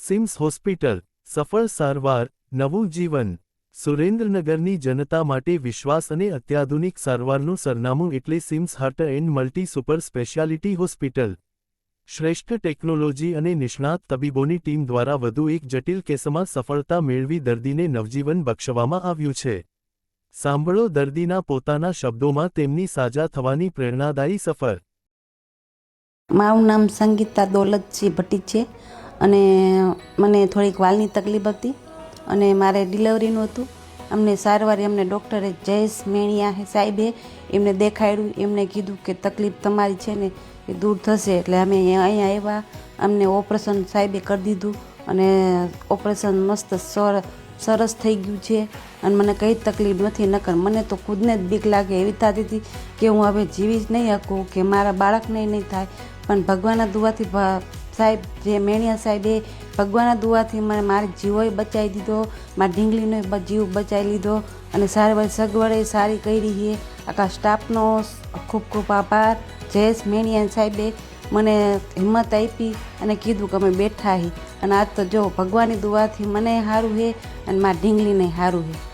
Seems hospital, સફળ સારવાર, નવું જીવન. સુરેન્દ્રનગરની જનતા માટે વિશ્વાસ અને અત્યાધુનિક સારવારનું સરનામું એટલે seems heart and multi super speciality hospital. શ્રેષ્ઠ ટેકનોલોજી અને નિષ્ણાત તબીબોની ટીમ દ્વારા વધુ એક જટિલ કેસમાં સફળતા મેળવી દર્દીને નવજીવન બક્ષવામાં આવ્યું છે. સાંભળો દર્દીના પોતાના શબ્દોમાં તેમની સાજા થવાની પ્રેરણાદાયી સફર. મારું નામ સંગીતા દોલતજી ભટ્ટી છે અને મને થોડીક વાલની તકલીફ હતી અને મારે ડિલિવરીનું હતું. અમને સારવાર અમને ડૉક્ટરે જયેશ મેણિયા સાહેબે એમને દેખાડ્યું. એમને કીધું કે તકલીફ તમારી છે ને એ દૂર થશે. એટલે અમે અહીંયા આવ્યા. અમને ઓપરેશન સાહેબે કરી દીધું અને ઓપરેશન મસ્ત સરસ થઈ ગયું છે અને મને કંઈ તકલીફ નથી. નકર મને તો ખુદને જ બીક લાગે એવી થતી હતી કે હું હવે જીવી જ નહીં શકું, કે મારા બાળકને નહીં થાય. પણ ભગવાનના દુઆથી સાહેબ જે મેણિયા સાહેબે ભગવાનના દુઆથી મને મારી જીવોય બચાવી દીધો, મારા ઢીંગલીનો જીવ બચાવી લીધો અને સારવાર સગવડે સારી કરી છે. આખા સ્ટાફનો ખૂબ ખૂબ આભાર. જયેશ મેણિયા સાહેબે મને હિંમત આપી અને કીધું કે અમે બેઠા છીએ અને આજ તો જો ભગવાનની દુઆથી મને સારું છે અને મારા ઢીંગલીને સારું છે.